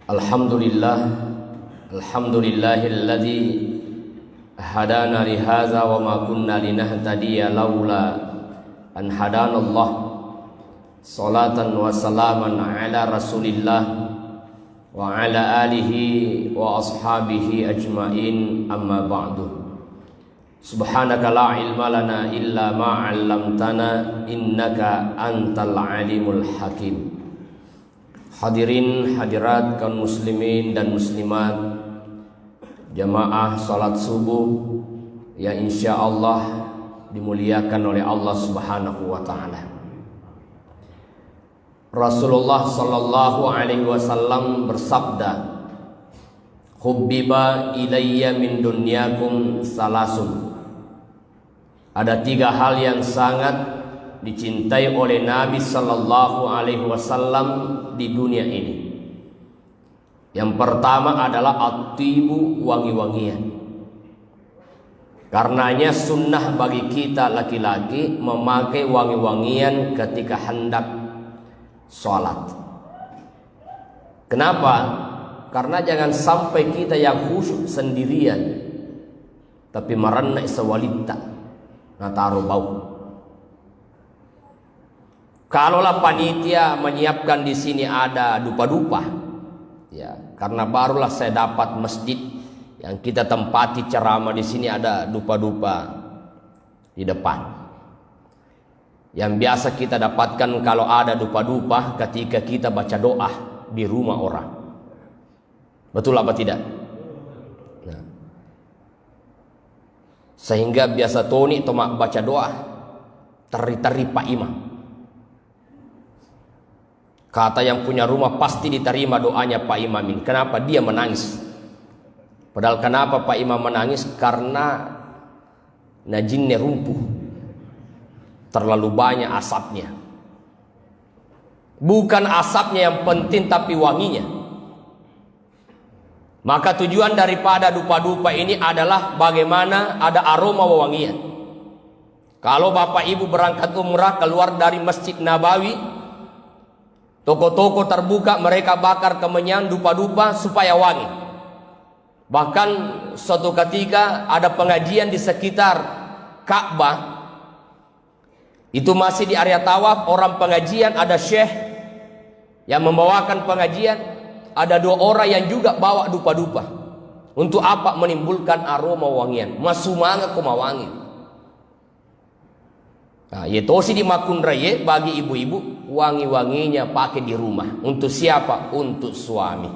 Alhamdulillah, alhamdulillahilladzi hadana li hadza wa ma kunna linahtadiya laula an hadanallah. Salatan wa salaman ala Rasulillah wa ala alihi wa ashabihi ajmain, amma ba'du. Subhanaka la ilma lana illa ma 'allamtana innaka antal alimul hakim. Hadirin hadirat kaum muslimin dan muslimat, jamaah salat subuh yang insya Allah dimuliakan oleh Allah Subhanahu wa ta'ala. Rasulullah sallallahu alaihi wasallam bersabda, "Hubbiba ilayya min dunyakum salasun." Ada tiga hal yang sangat dicintai oleh Nabi sallallahu alaihi wasallam di dunia ini. Yang pertama adalah at-tibu, wangi-wangian. Karenanya sunnah bagi kita laki-laki memakai wangi-wangian ketika hendak sholat. Kenapa? Karena jangan sampai kita yang khusyuk sendirian tapi marana isawalita nataruh bau. Kalaulah panitia menyiapkan di sini ada dupa-dupa, ya, karena barulah saya dapat masjid yang kita tempati ceramah di sini ada dupa-dupa di depan. Yang biasa kita dapatkan kalau ada dupa-dupa ketika kita baca doa di rumah orang. Betul apa tidak? Nah. Sehingga biasa Tony tomak baca doa teri-teri Pak Imam. Kata yang punya rumah pasti diterima doanya Pak Imam ini. Kenapa? Dia menangis. Padahal kenapa Pak Imam menangis? Karena najinnya rumpuh. Terlalu banyak asapnya. Bukan asapnya yang penting tapi wanginya. Maka tujuan daripada dupa-dupa ini adalah bagaimana ada aroma wewangian. Kalau Bapak Ibu berangkat umrah keluar dari Masjid Nabawi, toko-toko terbuka, mereka bakar kemenyan dupa-dupa supaya wangi. Bahkan suatu ketika ada pengajian di sekitar Ka'bah. Itu masih di area tawaf, orang pengajian, ada syekh yang membawakan pengajian. Ada dua orang yang juga bawa dupa-dupa. Untuk apa? Menimbulkan aroma wangian. Masumanga kumawangi. Nah, yetosi di makun raya bagi ibu-ibu, wangi-wanginya pakai di rumah. Untuk siapa? Untuk suami.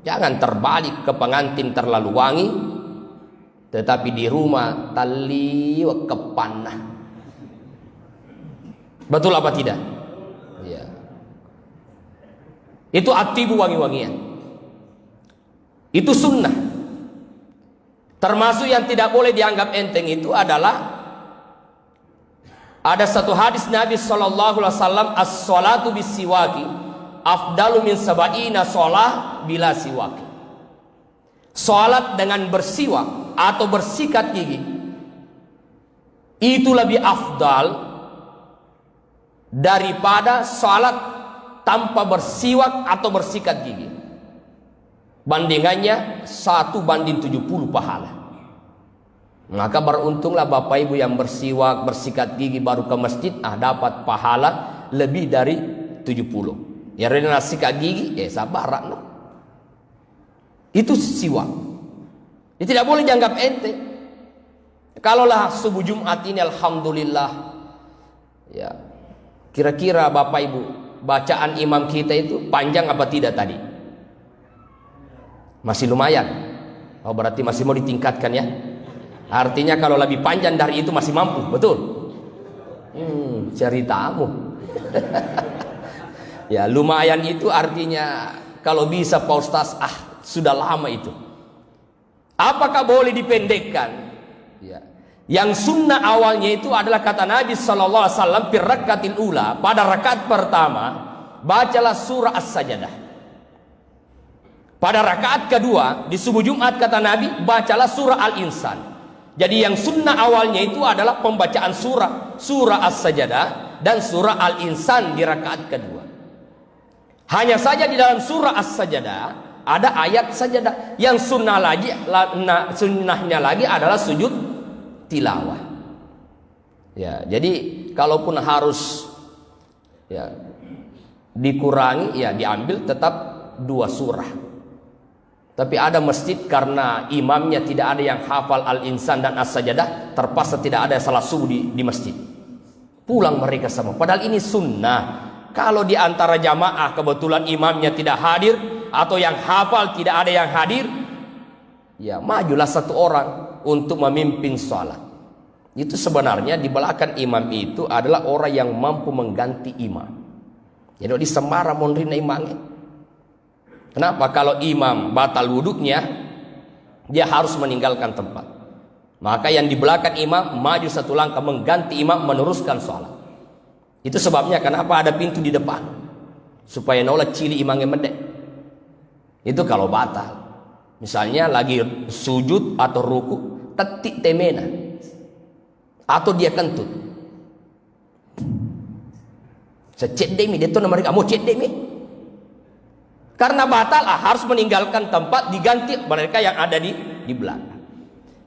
Jangan terbalik ke pengantin terlalu wangi, tetapi di rumah taliwa kepanah. Betul apa tidak? Ya. Itu atibu wangi-wangian. Itu sunnah. Termasuk yang tidak boleh dianggap enteng itu adalah ada satu hadis Nabi sallallahu alaihi wasallam, as-salatu bis-siwaki afdalu min sab'ina shalah bila siwaki. Salat dengan bersiwak atau bersikat gigi itu lebih afdal daripada salat tanpa bersiwak atau bersikat gigi. Bandingannya 1:70 pahala. Maka beruntunglah Bapak Ibu yang bersiwak, bersikat gigi baru ke masjid, dapat pahala lebih dari 70. Yang rena sikat gigi, sabar no. Itu siwak. Ini tidak boleh dianggap enteng. Kalaulah subuh Jumat ini alhamdulillah, ya, kira-kira Bapak Ibu bacaan imam kita itu panjang apa tidak tadi? Masih lumayan. Oh, berarti masih mau ditingkatkan ya. Artinya kalau lebih panjang dari itu masih mampu, betul? Ceritamu. Ya, lumayan itu artinya kalau bisa Pak Ustaz, sudah lama itu. Apakah boleh dipendekkan? Ya. Yang sunnah awalnya itu adalah kata Nabi sallallahu alaihi wasallam, "Fi rakaatil ula", pada rakaat pertama bacalah surah As-Sajdah. Pada rakaat kedua di subuh Jumat kata Nabi, bacalah surah Al-Insan. Jadi yang sunnah awalnya itu adalah pembacaan surah As-Sajdah dan surah Al-Insan di rakaat kedua. Hanya saja di dalam surah As-Sajdah ada ayat sajadah. Yang sunnahnya lagi adalah sujud tilawah. Ya, jadi kalaupun harus ya dikurangi, ya diambil tetap 2 surah. Tapi ada masjid karena imamnya tidak ada yang hafal Al-Insan dan As-Sajadah, terpaksa tidak ada salat subuh di masjid. Pulang mereka sama. Padahal ini sunnah. Kalau di antara jamaah kebetulan imamnya tidak hadir atau yang hafal tidak ada yang hadir, ya majulah 1 orang untuk memimpin sholat. Itu sebenarnya di belakang imam itu adalah orang yang mampu mengganti imam. Jadi di semara monrina imamnya. Kenapa? Kalau imam batal wuduknya, dia harus meninggalkan tempat. Maka yang di belakang imam maju 1 langkah mengganti imam meneruskan sholat. Itu sebabnya kenapa ada pintu di depan, supaya nolak cili imamnya mendek. Itu kalau batal. Misalnya lagi sujud atau ruku, tetik temena, atau dia kentut. Secet demi dia tuh mereka mau cek demi. Karena batal harus meninggalkan tempat, diganti mereka yang ada di belakang.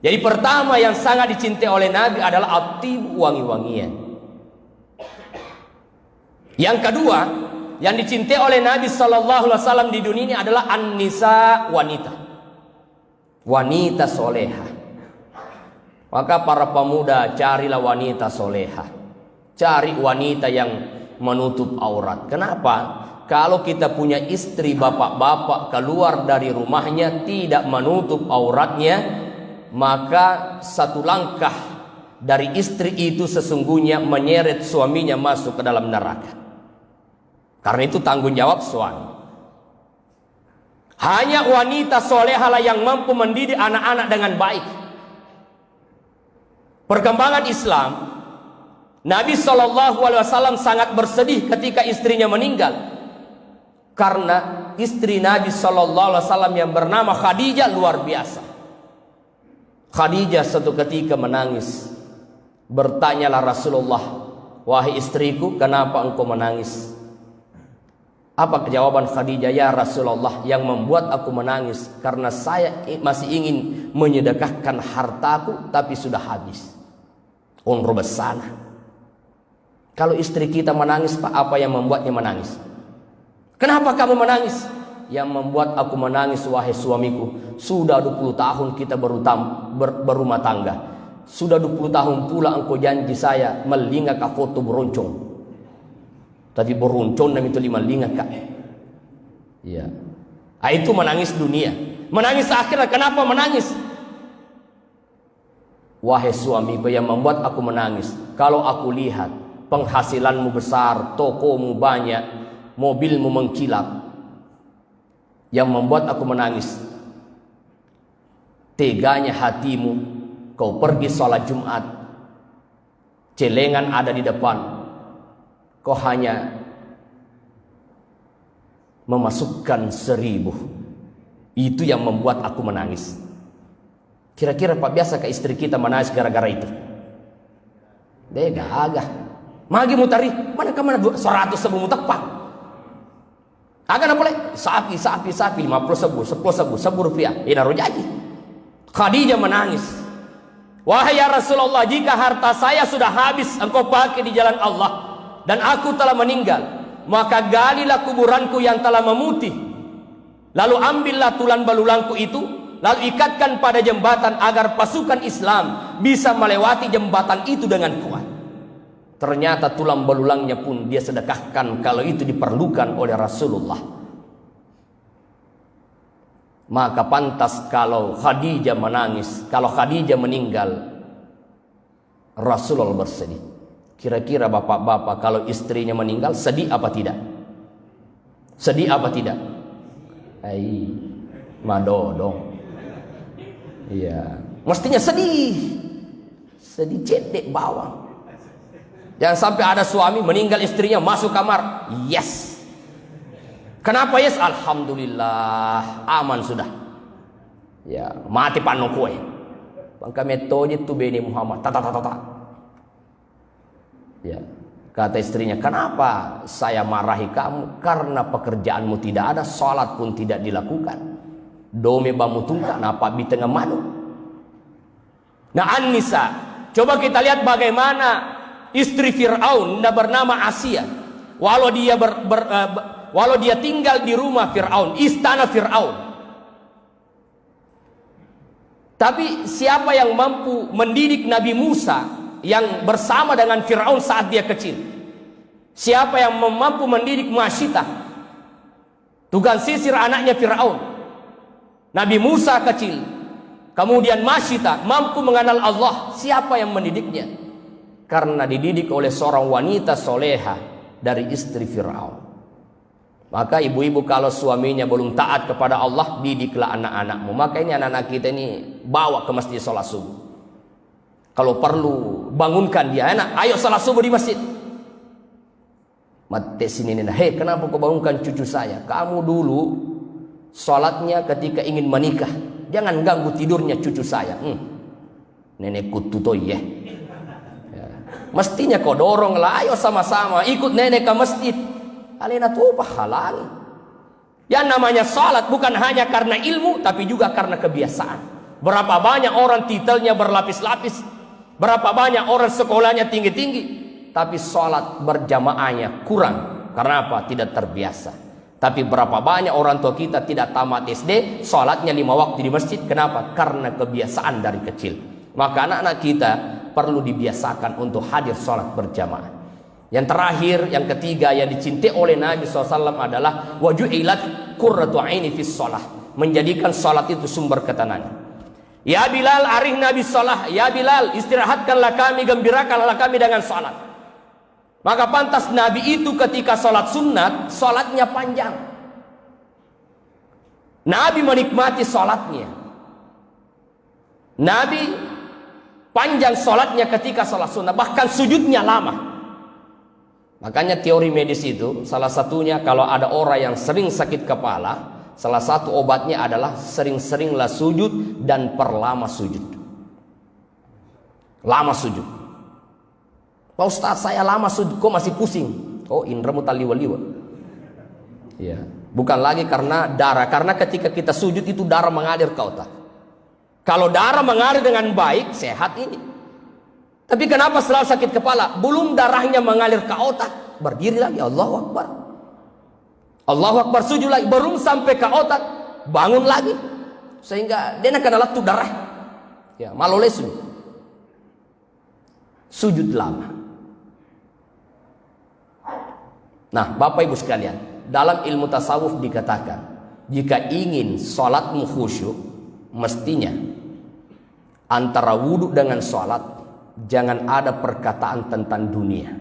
Jadi pertama yang sangat dicintai oleh Nabi adalah at-tib, wangi-wangian. Yang kedua yang dicintai oleh Nabi SAW di dunia ini adalah an-nisa, wanita. Wanita soleha. Maka para pemuda carilah wanita soleha. Cari wanita yang menutup aurat. Kenapa? Kalau kita punya istri bapak-bapak keluar dari rumahnya tidak menutup auratnya, maka 1 langkah dari istri itu sesungguhnya menyeret suaminya masuk ke dalam neraka. Karena itu tanggung jawab suami. Hanya wanita solehalah yang mampu mendidik anak-anak dengan baik. Perkembangan Islam, Nabi SAW sangat bersedih ketika istrinya meninggal. Karena istri Nabi SAW yang bernama Khadijah luar biasa. Khadijah suatu ketika menangis. Bertanyalah Rasulullah, wahai istriku, kenapa engkau menangis? Apa jawaban Khadijah? Ya Rasulullah, yang membuat aku menangis karena saya masih ingin menyedekahkan hartaku, tapi sudah habis. Unru besana. Kalau istri kita menangis, Pak, apa yang membuatnya menangis? Kenapa kamu menangis? Yang membuat aku menangis, wahai suamiku, sudah 20 tahun kita berumah tangga. Sudah 20 tahun pula engkau janji saya melingak ka foto beroncong. Tapi beroncong nam itu 5 lingak kak. Iya. Itu menangis dunia. Menangis akhirat. Kenapa menangis? Wahai suamiku, yang membuat aku menangis, kalau aku lihat penghasilanmu besar, tokomu banyak, mobilmu mengkilap, yang membuat aku menangis, teganya hatimu, kau pergi sholat Jumat, celengan ada di depan, kau hanya memasukkan 1000. Itu yang membuat aku menangis. Kira-kira Pak, biasa ke istri kita menangis gara-gara itu? Dia gagah. Magi mutari, mana kemana 100 sebelum mutak agak apa boleh? Sapi 50 sebu, 10 sebu, Rp10. Ini rojaji. Khadijah menangis. Wahai ya Rasulullah, jika harta saya sudah habis engkau pakai di jalan Allah dan aku telah meninggal, maka galilah kuburanku yang telah memutih. Lalu ambillah tulang belulangku itu, lalu ikatkan pada jembatan agar pasukan Islam bisa melewati jembatan itu dengan kuat. Ternyata tulang belulangnya pun dia sedekahkan kalau itu diperlukan oleh Rasulullah. Maka pantas kalau Khadijah menangis, kalau Khadijah meninggal, Rasulullah bersedih. Kira-kira bapak-bapak kalau istrinya meninggal sedih apa tidak? Sedih apa tidak? Madodong. Iya, mestinya sedih. Sedih cedek bawang. Jangan sampai ada suami meninggal istrinya masuk kamar. Yes. Kenapa yes? Alhamdulillah, aman sudah. Ya, mati panu kue. Bangka metode tu beni Muhammad. Tata. Ya. Kata istrinya, kenapa saya marahi kamu? Karena pekerjaanmu tidak ada, sholat pun tidak dilakukan. Dome bamu tungka, napa di tengah manu. Nah, An-Nisa, coba kita lihat bagaimana istri Fir'aun bernama Asia. Walau dia tinggal di rumah Fir'aun, istana Fir'aun. Tapi siapa yang mampu mendidik Nabi Musa yang bersama dengan Fir'aun saat dia kecil? Siapa yang mampu mendidik Masyitah, tukang sisir anaknya Fir'aun? Nabi Musa kecil, kemudian Masyitah mampu mengenal Allah. Siapa yang mendidiknya? Karena dididik oleh seorang wanita soleha dari istri Fir'aun. Maka ibu-ibu kalau suaminya belum taat kepada Allah, didiklah anak-anakmu. Maka ini anak-anak kita ini bawa ke masjid sholat subuh. Kalau perlu bangunkan dia, anak, ayo sholat subuh di masjid. Mati sini nena, hei, kenapa kau bangunkan cucu saya? Kamu dulu sholatnya ketika ingin menikah, jangan ganggu tidurnya cucu saya. Nenek kututoy ya. Mestinya kau dorong lah, ayo sama-sama ikut nenek ke masjid. Alena tuh halal. Yang namanya sholat bukan hanya karena ilmu, tapi juga karena kebiasaan. Berapa banyak orang titelnya berlapis-lapis, berapa banyak orang sekolahnya tinggi-tinggi, tapi sholat berjamaahnya kurang. Karena apa? Tidak terbiasa. Tapi berapa banyak orang tua kita tidak tamat SD, sholatnya 5 waktu di masjid. Kenapa? Karena kebiasaan dari kecil. Maka anak-anak kita perlu dibiasakan untuk hadir sholat berjamaah. Yang terakhir, yang ketiga yang dicintai oleh Nabi SAW adalah waju'ilat qurratu aini fis sholah. Menjadikan sholat itu sumber ketenangan. Ya Bilal, arih Nabi sholah. Ya Bilal, istirahatkanlah kami, gembirakanlah kami dengan sholat. Maka pantas Nabi itu ketika sholat sunat, sholatnya panjang. Nabi menikmati sholatnya. Nabi panjang sholatnya ketika sholat sunat, bahkan sujudnya lama. Makanya teori medis itu salah satunya, kalau ada orang yang sering sakit kepala, salah satu obatnya adalah sering-seringlah sujud dan perlama sujud. Lama sujud. Pak Ustaz, saya lama sujud kok masih pusing. Oh, indramu taliwa-liwa. Ya, bukan lagi karena darah, karena ketika kita sujud itu darah mengalir ke otak. Kalau darah mengalir dengan baik, sehat ini. Tapi kenapa selalu sakit kepala? Belum darahnya mengalir ke otak, berdiri lagi, Allahu Akbar. Allahu Akbar, sujud lagi, belum sampai ke otak, bangun lagi. Sehingga dia nak kena latu darah. Ya, malolesu. Sujud lama. Nah, Bapak Ibu sekalian, dalam ilmu tasawuf dikatakan, jika ingin sholatmu khusyuk, mestinya antara wudhu dengan sholat jangan ada perkataan tentang dunia.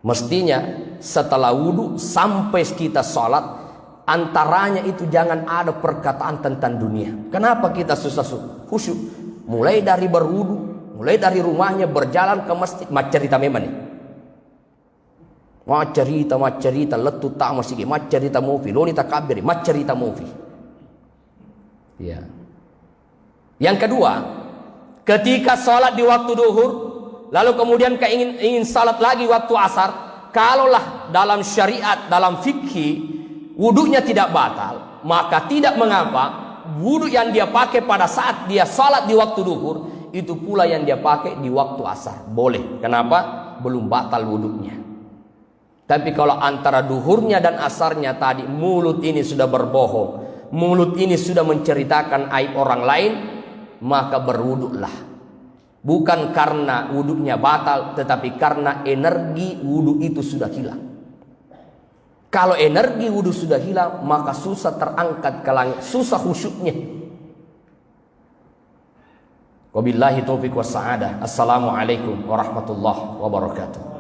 Mestinya setelah wudhu sampai kita sholat, antaranya itu jangan ada perkataan tentang dunia. Kenapa kita susah khusyuk? Mulai dari berwudhu, mulai dari rumahnya berjalan ke masjid, macerita memang nih. Macerita letu tak masih, macerita mofi, loni tak kabir, macerita mofi. Ya. Yang kedua, ketika sholat di waktu duhur, lalu kemudian ingin sholat lagi waktu asar, kalaulah dalam syariat, dalam fikih, wudhunya tidak batal, maka tidak mengapa wudhu yang dia pakai pada saat dia sholat di waktu duhur, itu pula yang dia pakai di waktu asar. Boleh. Kenapa? Belum batal wudhunya. Tapi kalau antara duhurnya dan asarnya tadi, mulut ini sudah berbohong, mulut ini sudah menceritakan aib orang lain, maka berwuduklah. Bukan karena wuduknya batal, tetapi karena energi wuduk itu sudah hilang. Kalau energi wuduk sudah hilang, maka susah terangkat ke langit, susah khusyuknya. Wabillahi taufiq was sa'adah. Assalamualaikum warahmatullahi wabarakatuh.